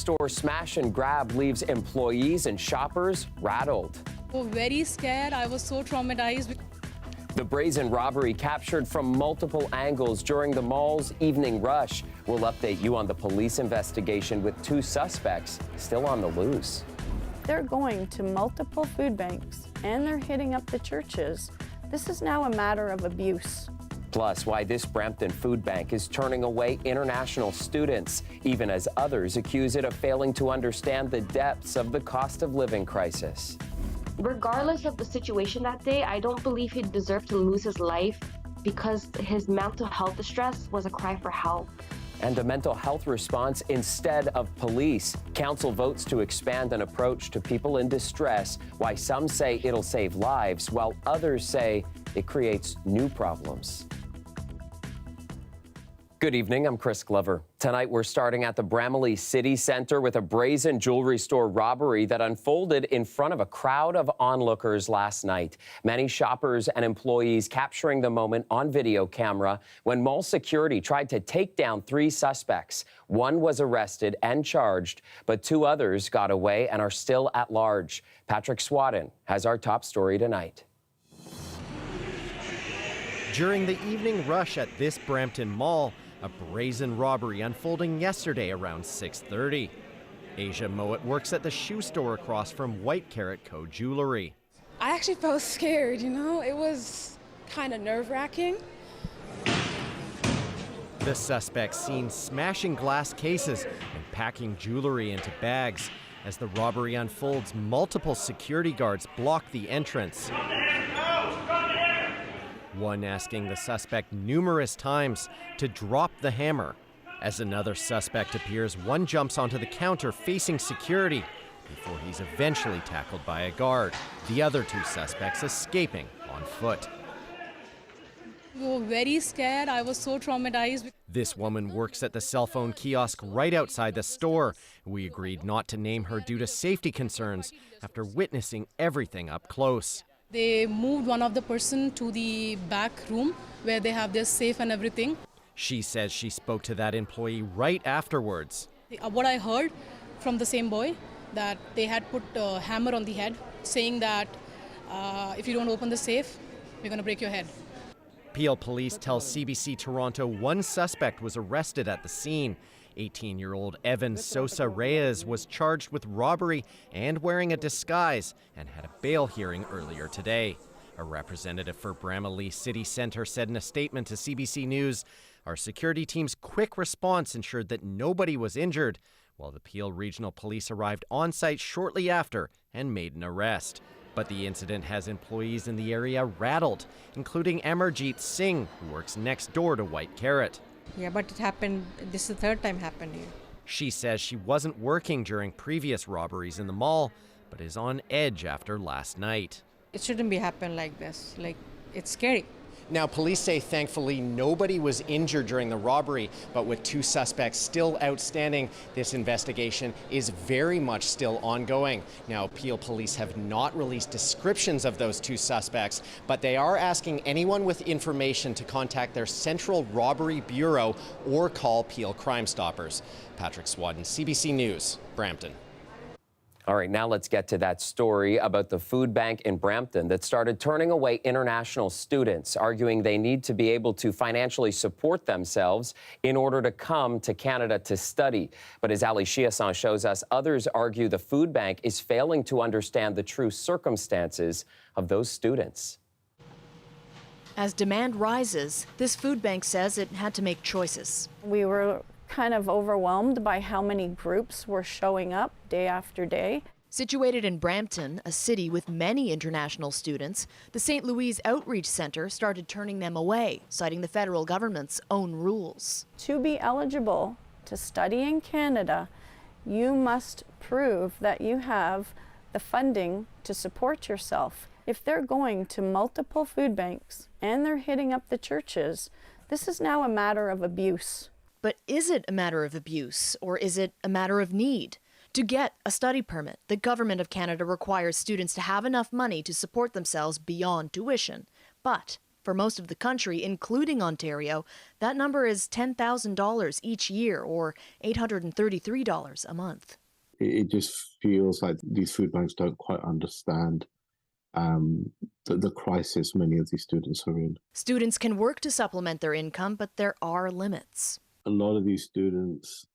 store smash and grab leaves employees and shoppers rattled. Oh, very scared. I was so traumatized. The brazen robbery captured from multiple angles during the mall's evening rush. We'll update you on the police investigation with 2 suspects still on the loose. They're going to multiple food banks and they're hitting up the churches. This is now a matter of abuse. Plus, why this Brampton food bank is turning away international students, even as others accuse it of failing to understand the depths of the cost of living crisis. Regardless of the situation that day, I don't believe he deserved to lose his life because his mental health distress was a cry for help. And a mental health response instead of police. Council votes to expand an approach to people in distress, why some say it'll save lives, while others say it creates new problems. Good evening, I'm Chris Glover. Tonight we're starting at the Bramalea City Center with a brazen jewelry store robbery that unfolded in front of a crowd of onlookers last night. Many shoppers and employees capturing the moment on video camera when mall security tried to take down 3 suspects. 1 was arrested and charged, but 2 others got away and are still at large. Patrick Swadden has our top story tonight. During the evening rush at this Brampton mall, a brazen robbery unfolding yesterday around 6:30. Asia Mowat works at the shoe store across from White Carrot Co. Jewelry. I actually felt scared, you know? It was kind of nerve-wracking. The suspects seen smashing glass cases and packing jewelry into bags. As the robbery unfolds, multiple security guards block the entrance. One asking the suspect numerous times to drop the hammer. As another suspect appears, one jumps onto the counter facing security before he's eventually tackled by a guard. The other 2 suspects escaping on foot. We were very scared. I was so traumatized. This woman works at the cell phone kiosk right outside the store. We agreed not to name her due to safety concerns after witnessing everything up close. They moved one of the person to the back room where they have their safe and everything. She says she spoke to that employee right afterwards. What I heard from the same boy, that they had put a hammer on the head, saying that if you don't open the safe, we're going to break your head. Peel police tell CBC Toronto 1 suspect was arrested at the scene. 18-year-old Evan Sosa Reyes was charged with robbery and wearing a disguise and had a bail hearing earlier today. A representative for Bramalea City Center said in a statement to CBC News, "Our security team's quick response ensured that nobody was injured, while the Peel Regional Police arrived on site shortly after and made an arrest." But the incident has employees in the area rattled, including Amarjeet Singh, who works next door to White Carrot. Yeah, but it happened, this is the 3rd time happened here. She says she wasn't working during previous robberies in the mall, but is on edge after last night. It shouldn't be happen like this. Like, it's scary. Now, police say thankfully nobody was injured during the robbery, but with 2 suspects still outstanding, this investigation is very much still ongoing. Now, Peel police have not released descriptions of those 2 suspects, but they are asking anyone with information to contact their Central Robbery Bureau or call Peel Crime Stoppers. Patrick Swadden, CBC News, Brampton. All right, now let's get to that story about the food bank in Brampton that started turning away international students, arguing they need to be able to financially support themselves in order to come to Canada to study. But as Ali Chiasson shows us, others argue the food bank is failing to understand the true circumstances of those students. As demand rises, this food bank says it had to make choices. We were kind of overwhelmed by how many groups were showing up day after day. Situated in Brampton, a city with many international students, the St. Louis Outreach Center started turning them away, citing the federal government's own rules. To be eligible to study in Canada, you must prove that you have the funding to support yourself. If they're going to multiple food banks and they're hitting up the churches, this is now a matter of abuse. But is it a matter of abuse, or is it a matter of need? To get a study permit, the Government of Canada requires students to have enough money to support themselves beyond tuition. But For most of the country, including Ontario, that number is $10,000 each year, or $833 a month. It just feels like these food banks don't quite understand the crisis many of these students are in. Students can work to supplement their income, but there are limits. A lot of these students'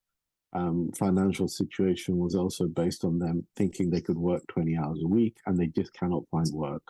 financial situation was also based on them thinking they could work 20 hours a week, and they just cannot find work.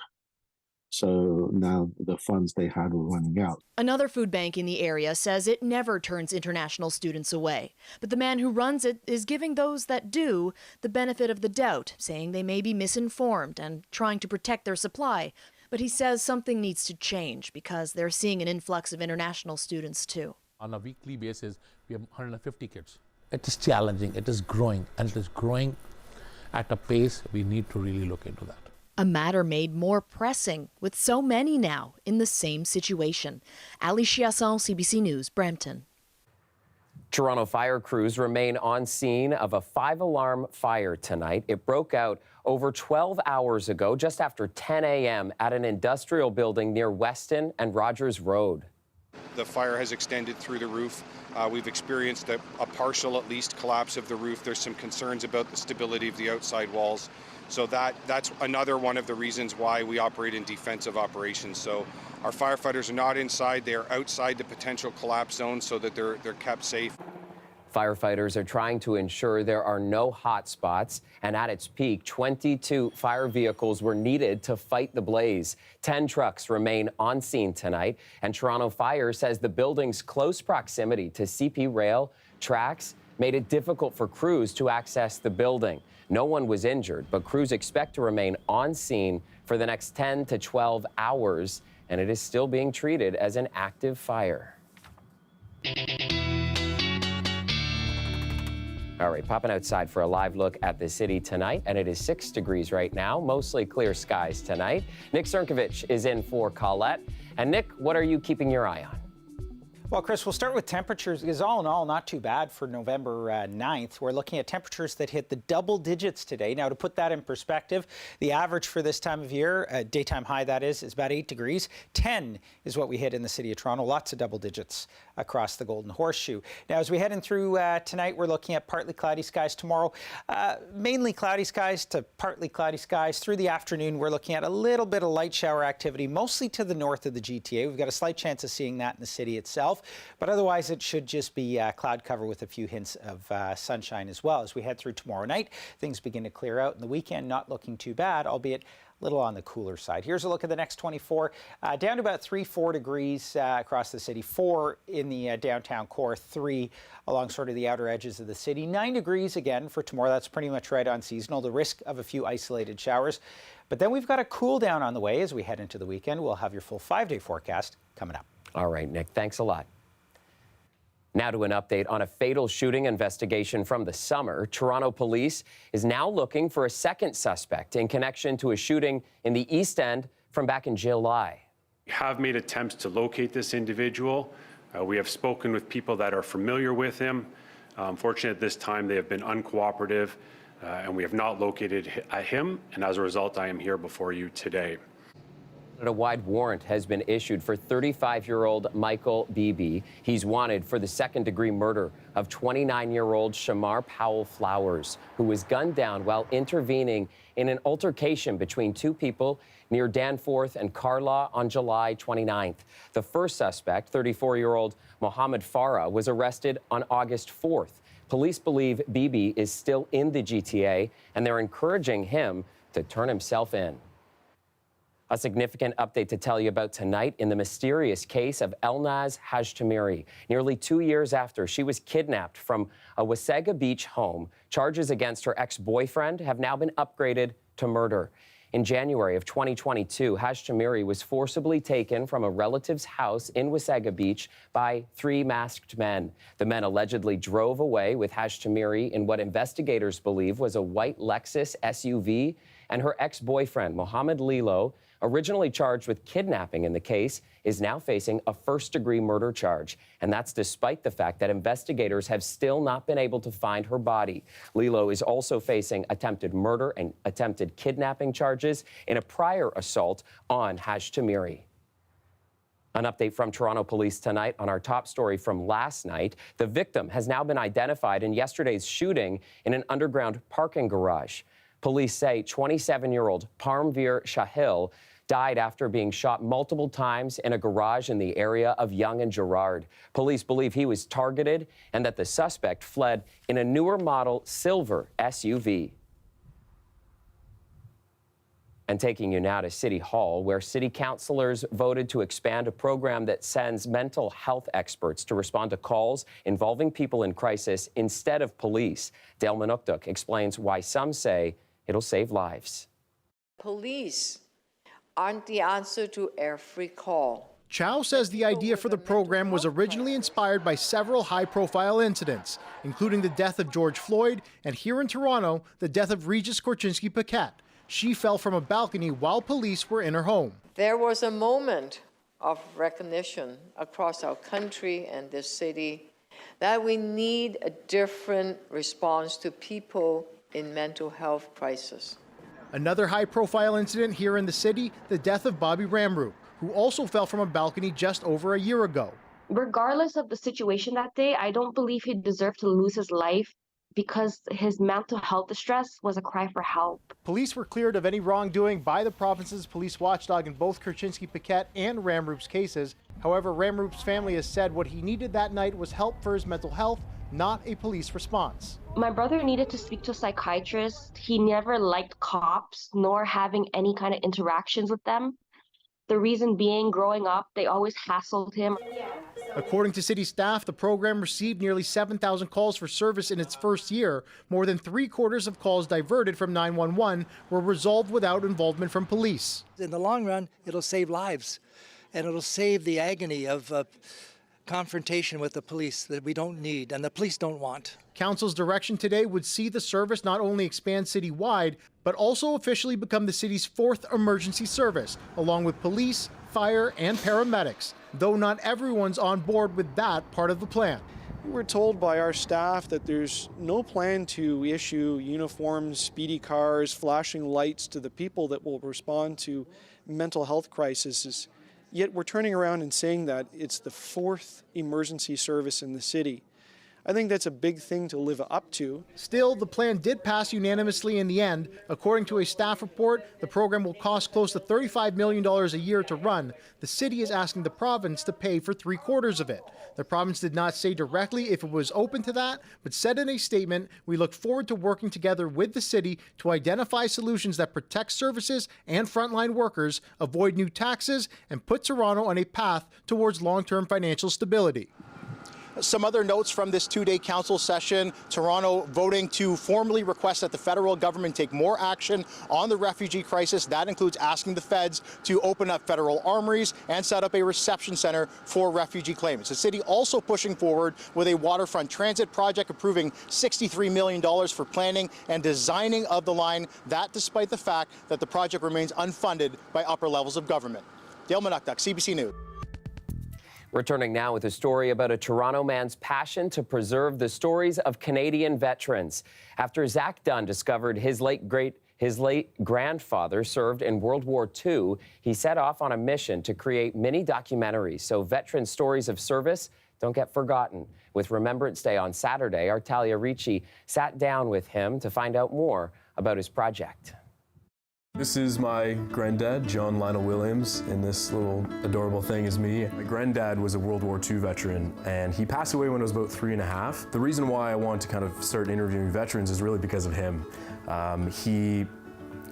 So now the funds they had were running out. Another food bank in the area says it never turns international students away. But the man who runs it is giving those that do the benefit of the doubt, saying they may be misinformed and trying to protect their supply. But he says something needs to change because they're seeing an influx of international students too. On a weekly basis, we have 150 kids. It is challenging, it is growing, and it is growing at a pace we need to really look into that. A matter made more pressing with so many now in the same situation. Ali Chiasson, CBC News, Brampton. Toronto fire crews remain on scene of a 5-alarm fire tonight. It broke out over 12 hours ago, just after 10 a.m. at an industrial building near Weston and Rogers Road. The fire has extended through the roof. We've experienced a partial, at least, collapse of the roof. There's some concerns about the stability of the outside walls. So that's another one of the reasons why we operate in defensive operations. So our firefighters are not inside, they are outside the potential collapse zone so that they're kept safe. Firefighters are trying to ensure there are no hot spots, and at its peak, 22 fire vehicles were needed to fight the blaze. 10 trucks remain on scene tonight, and Toronto Fire says the building's close proximity to CP rail tracks made it difficult for crews to access the building. No one was injured, but crews expect to remain on scene for the next 10 to 12 hours, and it is still being treated as an active fire. All right, popping outside for a live look at the city tonight, and it is 6 degrees right now, mostly clear skies tonight. Nick Cernkovich is in for Colette. And Nick, what are you keeping your eye on? Well, Chris, we'll start with temperatures, because all in all, not too bad for November 9th. We're looking at temperatures that hit the double digits today. Now, to put that in perspective, the average for this time of year, daytime high that is about 8 degrees. 10 is what we hit in the city of Toronto. Lots of double digits across the Golden Horseshoe. Now, as we head in through tonight, we're looking at partly cloudy skies tomorrow. Mainly cloudy skies to partly cloudy skies. Through the afternoon, we're looking at a little bit of light shower activity, mostly to the north of the GTA. We've got a slight chance of seeing that in the city itself. But otherwise, it should just be cloud cover with a few hints of sunshine as well. As we head through tomorrow night, things begin to clear out, and the weekend not looking too bad, albeit a little on the cooler side. Here's a look at the next 24, down to about 3-4 degrees across the city, 4 in the downtown core, 3 along sort of the outer edges of the city. 9 degrees again for tomorrow. That's pretty much right on seasonal. The risk of a few isolated showers. But then we've got a cool down on the way as we head into the weekend. We'll have your full 5-day forecast coming up. All right, Nick, thanks a lot. Now to an update on a fatal shooting investigation from the summer. Toronto police is now looking for a second suspect in connection to a shooting in the East End from back in July. We have made attempts to locate this individual. We have spoken with people that are familiar with him. Unfortunately, at this time, they have been uncooperative, and we have not located him. And as a result, I am here before you today. A wide warrant has been issued for 35-year-old Michael Beebe. He's wanted for the second-degree murder of 29-year-old Shamar Powell Flowers, who was gunned down while intervening in an altercation between two people near Danforth and Carlaw on July 29th. The first suspect, 34-year-old Mohammed Farah, was arrested on August 4th. Police believe Beebe is still in the GTA, and they're encouraging him to turn himself in. A significant update to tell you about tonight in the mysterious case of Elnaz Hajtamiri. Nearly 2 years after she was kidnapped from a Wasaga Beach home, charges against her ex-boyfriend have now been upgraded to murder. In January of 2022, Hajtamiri was forcibly taken from a relative's house in Wasaga Beach by 3 masked men. The men allegedly drove away with Hajtamiri in what investigators believe was a white Lexus SUV, and her ex-boyfriend, Mohammed Lilo, originally charged with kidnapping in the case, is now facing a first-degree murder charge. And that's despite the fact that investigators have still not been able to find her body. Lilo is also facing attempted murder and attempted kidnapping charges in a prior assault on Hajtamiri. An update from Toronto Police tonight on our top story from last night. The victim has now been identified in yesterday's shooting in an underground parking garage. Police say 27-year-old Parmveer Shahil died after being shot multiple times in a garage in the area of Yonge and Gerrard. Police believe he was targeted and that the suspect fled in a newer model silver SUV. And taking you now to City Hall, where city councillors voted to expand a program that sends mental health experts to respond to calls involving people in crisis instead of police. Dale Manukduk explains why some say it'll save lives. Police aren't the answer to every call. Chow says the idea for the program was originally inspired by several high-profile incidents, including the death of George Floyd and, here in Toronto, the death of Regis Korchinski-Paquette. She fell from a balcony while police were in her home. There was a moment of recognition across our country and this city that we need a different response to people in mental health crisis. Another high-profile incident here in the city, the death of Bobby Ramroop, who also fell from a balcony just over a year ago. Regardless of the situation that day, I don't believe he deserved to lose his life because his mental health distress was a cry for help. Police were cleared of any wrongdoing by the province's police watchdog in both Korchinski-Paquette and Ramroop's cases. However, Ramroop's family has said what he needed that night was help for his mental health, not a police response. My brother needed to speak to a psychiatrist. He never liked cops, nor having any kind of interactions with them. The reason being, growing up, they always hassled him. According to city staff, the program received nearly 7,000 calls for service in its first year. More than 3/4 of calls diverted from 911 were resolved without involvement from police. In the long run, it'll save lives, and it'll save the agony of confrontation with the police that we don't need and the police don't want. Council's direction today would see the service not only expand citywide, but also officially become the city's 4th emergency service, along with police, fire, and paramedics, though not everyone's on board with that part of the plan. We're told by our staff that there's no plan to issue uniforms, speedy cars, flashing lights to the people that will respond to mental health crises. Yet we're turning around and saying that it's the 4th emergency service in the city. I think that's a big thing to live up to. Still, the plan did pass unanimously in the end. According to a staff report, the program will cost close to $35 million a year to run. The city is asking the province to pay for 3/4 of it. The province did not say directly if it was open to that, but said in a statement, "We look forward to working together with the city to identify solutions that protect services and frontline workers, avoid new taxes, and put Toronto on a path towards long-term financial stability." Some other notes from this 2-day council session: Toronto voting to formally request that the federal government take more action on the refugee crisis. That includes asking the feds to open up federal armories and set up a reception center for refugee claimants. The city also pushing forward with a waterfront transit project, approving $63 million for planning and designing of the line. That despite the fact that the project remains unfunded by upper levels of government. Dale Manukduk, CBC News. Returning now with a story about a Toronto man's passion to preserve the stories of Canadian veterans. After Zach Dunn discovered his late grandfather served in World War II, he set off on a mission to create mini documentaries so veteran stories of service don't get forgotten. With Remembrance Day on Saturday, our Talia Ricci sat down with him to find out more about his project. This is my granddad, John Lionel Williams, and this little adorable thing is me. My granddad was a World War II veteran, and he passed away when I was about 3.5. The reason why I wanted to kind of start interviewing veterans is really because of him. He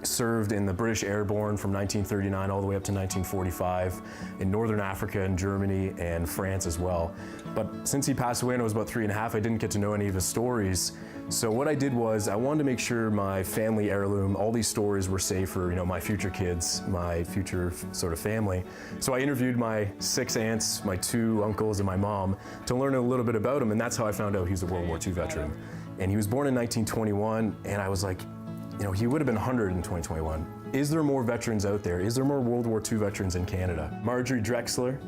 served in the British Airborne from 1939 all the way up to 1945 in Northern Africa and Germany and France as well. But since he passed away when I was about 3.5, I didn't get to know any of his stories. So what I did was I wanted to make sure my family heirloom, all these stories were safe for, my future kids, my future sort of family. So I interviewed my 6 aunts, my 2 uncles, and my mom to learn a little bit about him, and that's how I found out he was a World War II veteran. And he was born in 1921, and I was like, he would have been 100 in 2021. Is there more veterans out there? Is there more World War II veterans in Canada? Marjorie Drexler,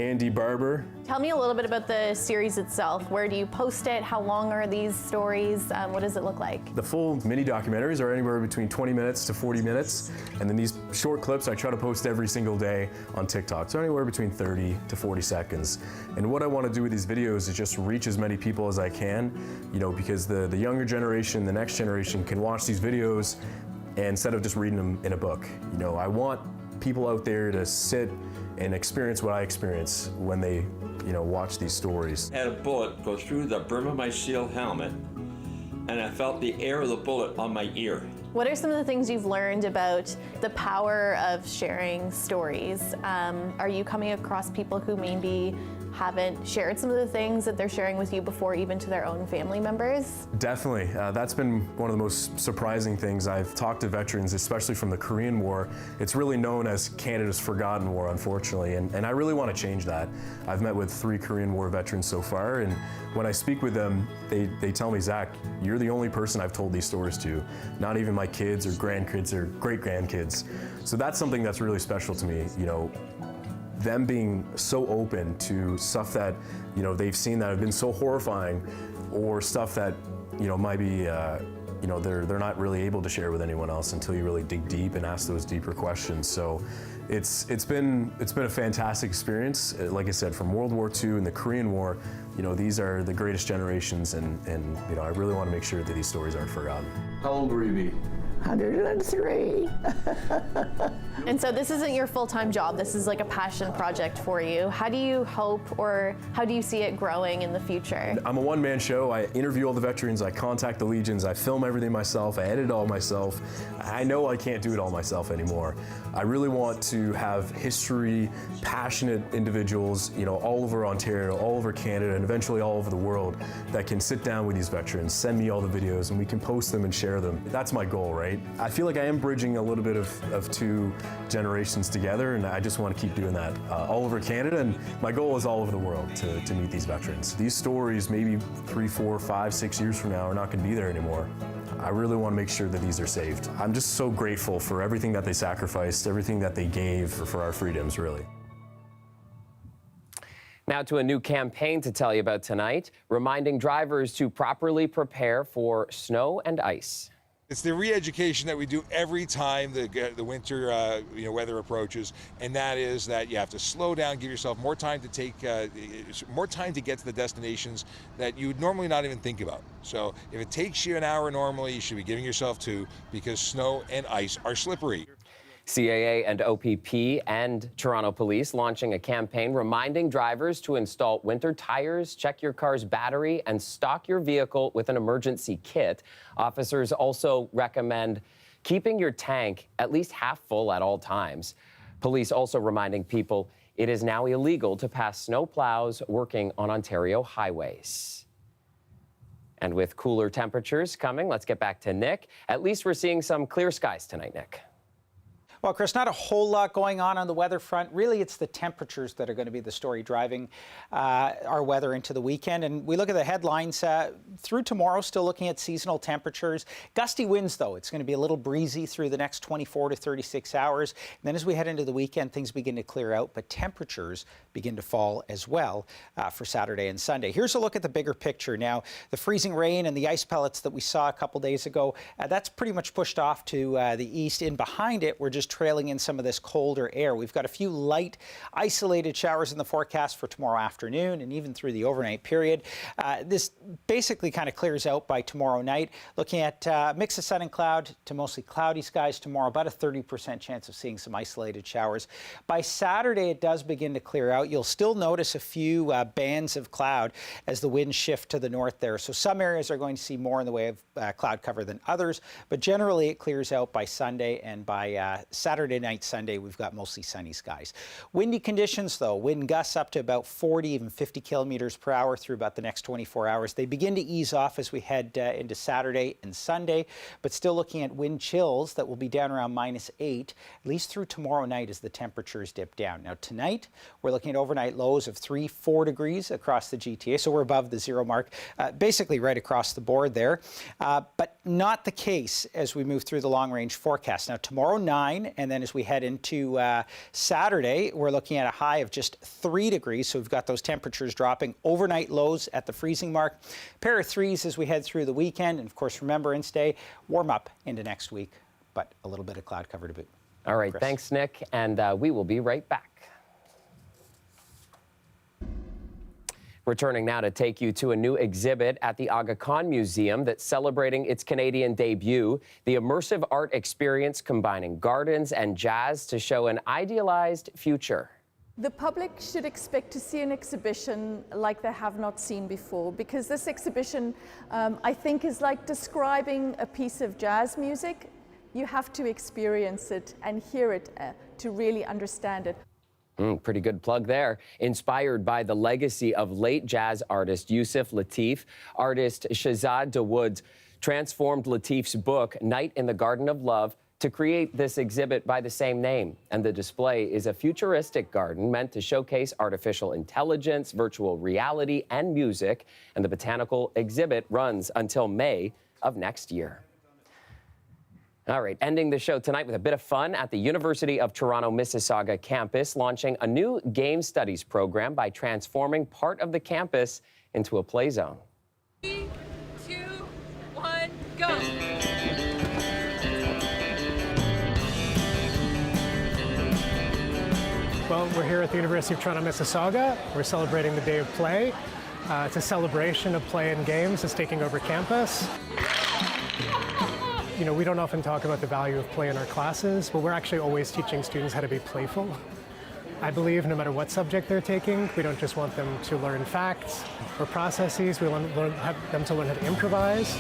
Andy Barber. Tell me a little bit about the series itself. Where do you post it? How long are these stories? What does it look like? The full mini documentaries are anywhere between 20 minutes to 40 minutes. And then these short clips I try to post every single day on TikTok. So anywhere between 30 to 40 seconds. And what I want to do with these videos is just reach as many people as I can, because the younger generation, the next generation can watch these videos instead of just reading them in a book. I want people out there to sit and experience what I experience when they, watch these stories. I had a bullet go through the brim of my SEAL helmet, and I felt the air of the bullet on my ear. What are some of the things you've learned about the power of sharing stories? Are you coming across people who maybe haven't shared some of the things that they're sharing with you before, even to their own family members? Definitely. That's been one of the most surprising things. I've talked to veterans, especially from the Korean War. It's really known as Canada's forgotten war, unfortunately, and I really want to change that. I've met with 3 Korean War veterans so far, and when I speak with them, they tell me, Zach, you're the only person I've told these stories to, not even my kids or grandkids or great-grandkids. So that's something that's really special to me, them being so open to stuff that they've seen that have been so horrifying, or stuff that might be they're not really able to share with anyone else until you really dig deep and ask those deeper questions. So it's been a fantastic experience. Like I said, from World War II and the Korean War, these are the greatest generations, and I really want to make sure that these stories aren't forgotten. How old will you be? 103. And so this isn't your full-time job. This is like a passion project for you. How do you hope, or how do you see it growing in the future? I'm a one-man show. I interview all the veterans, I contact the Legions, I film everything myself, I edit it all myself. I know I can't do it all myself anymore. I really want to have history, passionate individuals, all over Ontario, all over Canada, and eventually all over the world that can sit down with these veterans, send me all the videos, and we can post them and share them. That's my goal, right? I feel like I am bridging a little bit of 2 generations together, and I just want to keep doing that all over Canada, and my goal is all over the world to meet these veterans. These stories, maybe 3, 4, 5, 6 years from now, are not going to be there anymore. I really want to make sure that these are saved. I'm just so grateful for everything that they sacrificed, everything that they gave for our freedoms, really. Now to a new campaign to tell you about tonight, reminding drivers to properly prepare for snow and ice. It's the re-education that we do every time the winter weather approaches, and that is that you have to slow down, give yourself more time to get to the destinations that you would normally not even think about. So if it takes you an hour normally, you should be giving yourself 2, because snow and ice are slippery. CAA and OPP and Toronto Police launching a campaign reminding drivers to install winter tires, check your car's battery, and stock your vehicle with an emergency kit. Officers also recommend keeping your tank at least half full at all times. Police also reminding people it is now illegal to pass snow plows working on Ontario highways. And with cooler temperatures coming, let's get back to Nick. At least we're seeing some clear skies tonight, Nick. Well, Chris, not a whole lot going on the weather front. Really, it's the temperatures that are going to be the story driving our weather into the weekend. And we look at the headlines through tomorrow, still looking at seasonal temperatures. Gusty winds, though. It's going to be a little breezy through the next 24 to 36 hours. And then as we head into the weekend, things begin to clear out, but temperatures begin to fall as well for Saturday and Sunday. Here's a look at the bigger picture. Now, the freezing rain and the ice pellets that we saw a couple days ago, that's pretty much pushed off to the east. In behind it, we're just trailing in some of this colder air. We've got a few light, isolated showers in the forecast for tomorrow afternoon and even through the overnight period. This basically kind of clears out by tomorrow night. Looking at a mix of sun and cloud to mostly cloudy skies tomorrow, about a 30% chance of seeing some isolated showers. By Saturday, it does begin to clear out. You'll still notice a few bands of cloud as the winds shift to the north there. So some areas are going to see more in the way of cloud cover than others, but generally it clears out by Sunday, and by Saturday night, Sunday, we've got mostly sunny skies. Windy conditions, though, wind gusts up to about 40, even 50 kilometers per hour through about the next 24 hours. They begin to ease off as we head into Saturday and Sunday, but still looking at wind chills that will be down around -8, at least through tomorrow night as the temperatures dip down. Now tonight, we're looking at overnight lows of 3-4 degrees across the GTA, so we're above the 0 mark, basically right across the board there. But not the case as we move through the long-range forecast. Now, tomorrow 9, and then as we head into Saturday, we're looking at a high of just 3 degrees. So we've got those temperatures dropping. Overnight lows at the freezing mark. Pair of 3s as we head through the weekend. And, of course, Remembrance Day, warm up into next week, but a little bit of cloud cover to boot. All right, Chris. thanks, Nick, and we will be right back. Returning now to take you to a new exhibit at the Aga Khan Museum that's celebrating its Canadian debut, the immersive art experience combining gardens and jazz to show an idealized future. The public should expect to see an exhibition like they have not seen before, because this exhibition, I think, is like describing a piece of jazz music. You have to experience it and hear it to really understand it. Pretty good plug there. Inspired by the legacy of late jazz artist Yusuf Lateef, artist Shahzad Dawood transformed Lateef's book, Night in the Garden of Love, to create this exhibit by the same name. And the display is a futuristic garden meant to showcase artificial intelligence, virtual reality, and music. And the botanical exhibit runs until May of next year. All right, ending the show tonight with a bit of fun at the University of Toronto Mississauga campus, launching a new game studies program by transforming part of the campus into a play zone. 3, 2, 1, go! Well, we're here at the University of Toronto Mississauga. We're celebrating the Day of Play. It's a celebration of play and games that's taking over campus. You know, we don't often talk about the value of play in our classes, but we're actually always teaching students how to be playful. I believe no matter what subject they're taking, we don't just want them to learn facts or processes, we want them to learn how to improvise.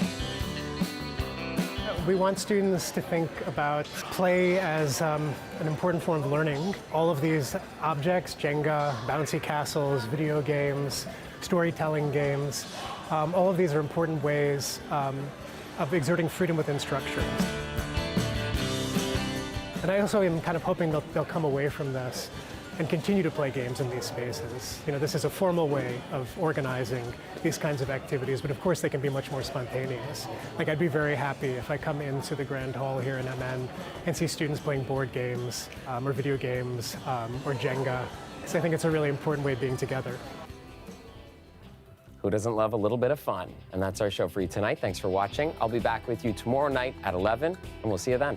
We want students to think about play as an important form of learning. All of these objects, Jenga, bouncy castles, video games, storytelling games, all of these are important ways of exerting freedom within structure. And I also am kind of hoping they'll come away from this and continue to play games in these spaces. You know, this is a formal way of organizing these kinds of activities, but of course they can be much more spontaneous. Like, I'd be very happy if I come into the Grand Hall here in MN and see students playing board games or video games or Jenga. So I think it's a really important way of being together. Who doesn't love a little bit of fun? And that's our show for you tonight. Thanks for watching. I'll be back with you tomorrow night at 11, and we'll see you then.